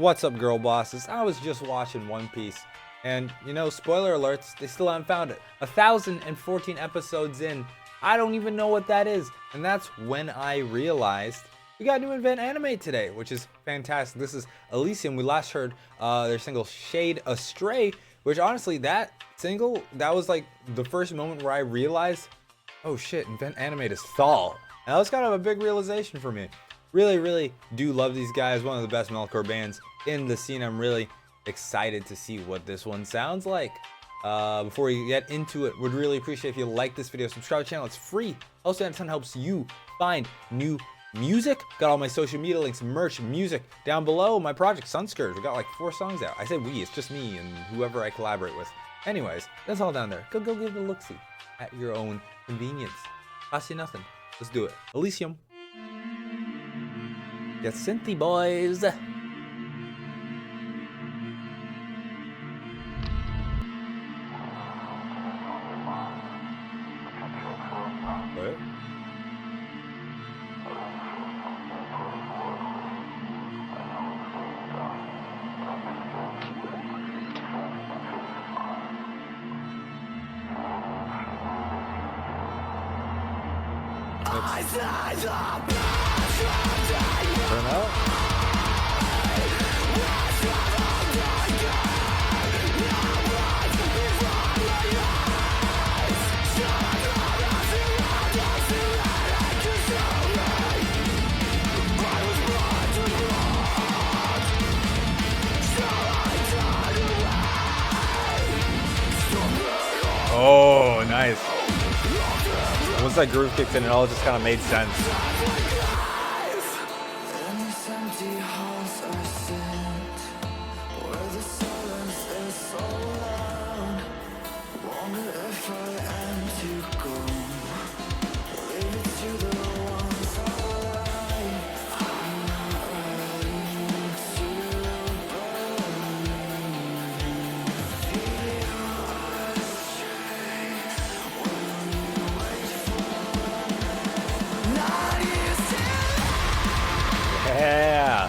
What's up, girl bosses? I was just watching One Piece, and you know, spoiler alerts, they still haven't found it. 1,014 episodes in, I don't even know what that is. And that's when I realized we got a new event Animate today, which is fantastic. This is Elysium. We last heard their single Shade Astray, which honestly, that single, that was like the first moment where I realized, oh shit, Invent Animate is Thal. And that was kind of a big realization for me. Really do love these guys. One of the best metalcore bands in the scene. I'm really excited to see what this one sounds like. Before we get into it, would really appreciate if you like this video, subscribe to the channel. It's free. Also, that helps you find new music. Got all my social media links, merch, music down below. My project Sunscourge, we got like 4 songs out. I say we, it's just me and whoever I collaborate with. Anyways, that's all down there. Go give it a look-see at your own convenience. Cost you nothing. Let's do it. Elysium. Get synthy, boys. What? Turn out. Oh, nice. Once that groove kicked in, it all just kind of made sense. Yeah.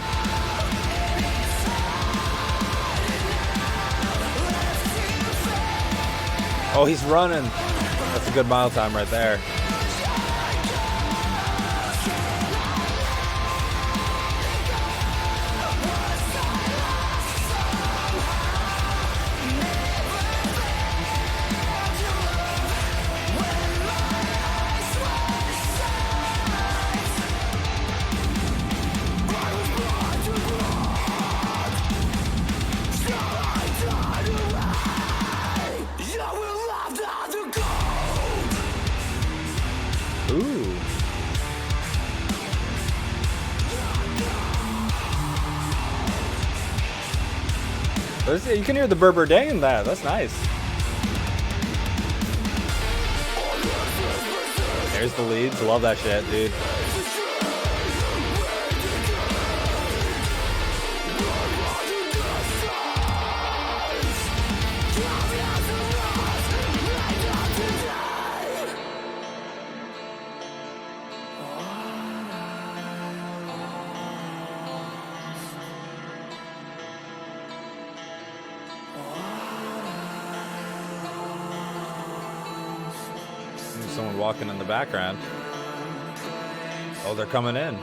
Oh, he's running. That's a good mile time right there. Ooh. You can hear the Berber dang in that. That's nice. There's the leads. Love that shit, dude. Someone walking in the background. Oh, they're coming in.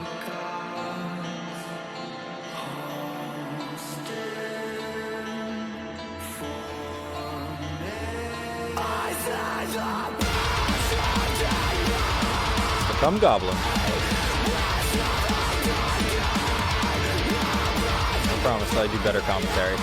The Thumb Goblin. I promise I do better commentary.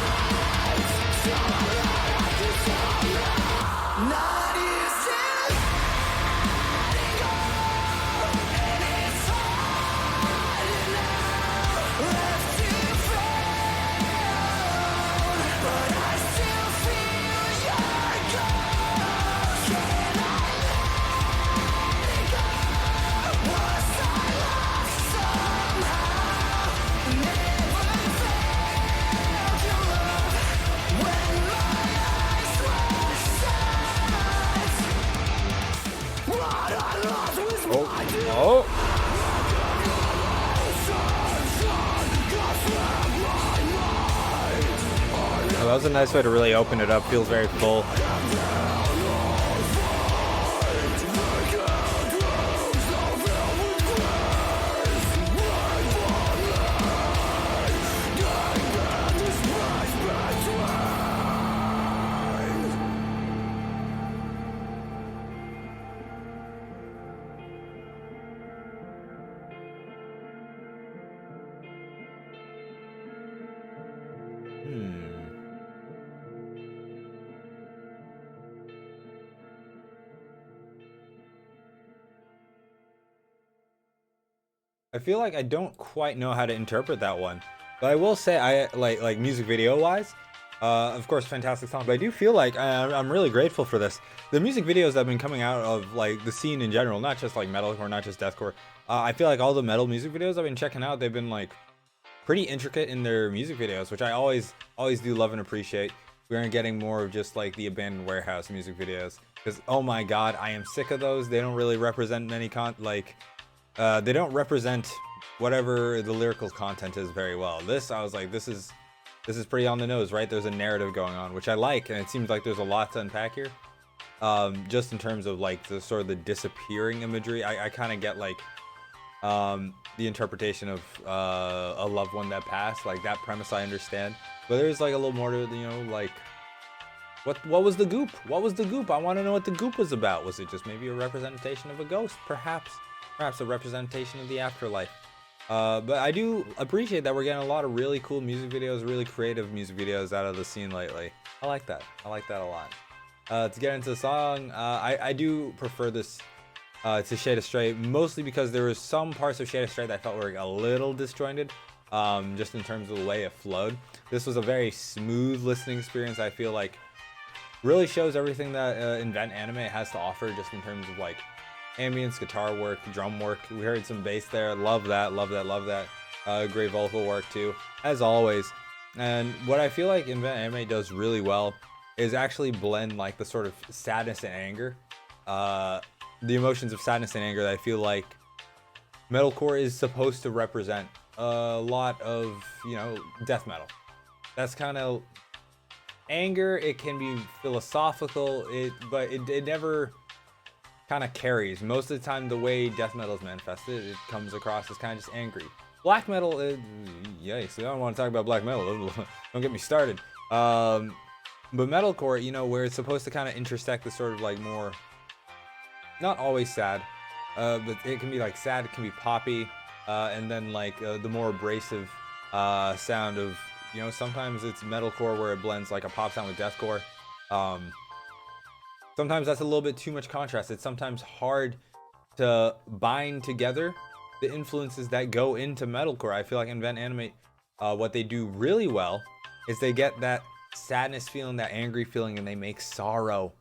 Oh. that was a nice way to really open it up. Feels very full. I feel like I don't quite know how to interpret that one, but I will say I like music video wise. Of course, fantastic song. But I do feel like I'm really grateful for this. The music videos that have been coming out of like the scene in general, not just like metalcore, not just deathcore. I feel like all the metal music videos I've been checking out, they've been like pretty intricate in their music videos, which I always do love and appreciate. We're getting more of just like the abandoned warehouse music videos, because oh my god, I am sick of those. They don't really represent any they don't represent whatever the lyrical content is very well. This, I was like, this is pretty on the nose, right? There's a narrative going on, which I like, and it seems like there's a lot to unpack here. Just in terms of like the sort of the disappearing imagery, I kind of get like the interpretation of a loved one that passed, like that premise I understand, but there's like a little more to, you know, like what was the goop? What was the goop? I want to know what the goop was about. Was it just maybe a representation of a ghost? Perhaps a representation of the afterlife. But I do appreciate that we're getting a lot of really cool music videos, really creative music videos out of the scene lately. I like that. I like that a lot. To get into the song, I do prefer this to Shade of Stray, mostly because there was some parts of Shade of Stray that I felt were a little disjointed, just in terms of the way it flowed. This was a very smooth listening experience. I feel like really shows everything that Invent Animate has to offer, just in terms of like ambience, guitar work, drum work. We heard some bass there. Love that, love that, love that. Great vocal work too, as always. And what I feel like Invent Animate does really well is actually blend like the sort of sadness and anger, the emotions of sadness and anger that I feel like metalcore is supposed to represent. A lot of, you know, death metal. That's kind of anger. It can be philosophical, but it never kind of carries. Most of the time, the way death metal is manifested, it comes across as kind of just angry. Black metal, yikes, I don't want to talk about black metal. Don't get me started. But metalcore, you know, where it's supposed to kind of intersect the sort of like more, not always sad, but it can be like sad, it can be poppy, and then like the more abrasive sound of, you know, sometimes it's metalcore where it blends like a pop sound with deathcore. Sometimes that's a little bit too much contrast. It's sometimes hard to bind together the influences that go into metalcore. I feel like Invent Animate, what they do really well is they get that sadness feeling, that angry feeling, and they make sorrow.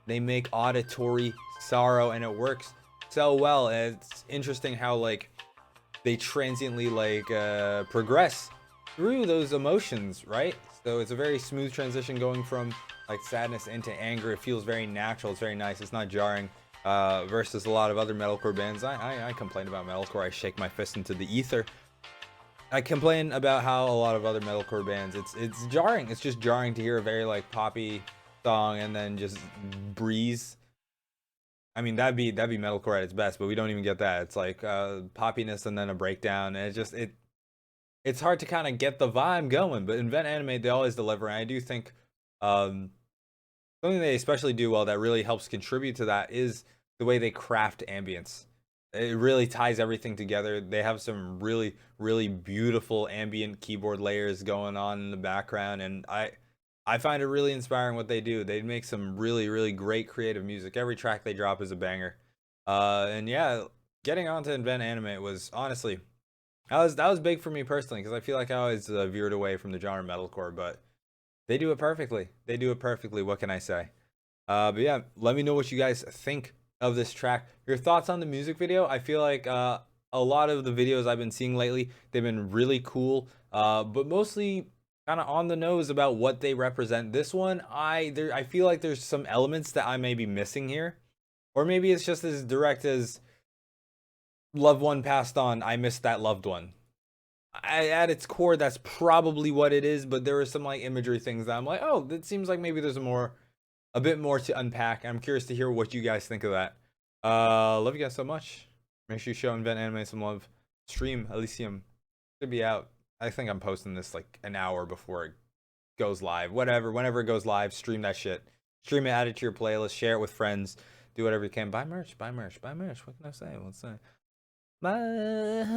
They make auditory sorrow, and it works so well. And it's interesting how like they transiently like progress through those emotions, right? So it's a very smooth transition going from like sadness into anger. It feels very natural. It's very nice. It's not jarring, versus a lot of other metalcore bands. I complain about metalcore. I shake my fist into the ether. I complain about how a lot of other metalcore bands, it's jarring. It's just jarring to hear a very like poppy song and then just breeze. I mean, that'd be metalcore at its best, but we don't even get that. It's like poppiness and then a breakdown, and it's hard to kind of get the vibe going. But Invent Animate, they always deliver, and I do think something they especially do well that really helps contribute to that is the way they craft ambience. It really ties everything together. They have some really, really beautiful ambient keyboard layers going on in the background, and I find it really inspiring what they do. They make some really, really great creative music. Every track they drop is a banger. And yeah, getting onto Invent Animate was honestly, that was big for me personally, because I feel like I always veered away from the genre metalcore, but they do it perfectly. They do it perfectly. What can I say? But yeah, let me know what you guys think of this track. Your thoughts on the music video. I feel like a lot of the videos I've been seeing lately, they've been really cool, but mostly kind of on the nose about what they represent. This one, I feel like there's some elements that I may be missing here, or maybe it's just as direct as loved one passed on, I missed that loved one. at its core, that's probably what it is. But there are some like imagery things that I'm like, oh, that seems like maybe there's a bit more to unpack. I'm curious to hear what you guys think of that. Love you guys so much. Make sure you show Invent Anime some love. Stream Elysium should be out. I think I'm posting this like an hour before it goes live. Whatever, whenever it goes live, stream that shit. Stream it, add it to your playlist, share it with friends, do whatever you can. Buy merch, buy merch, buy merch. What can I say? Let's say. Bye.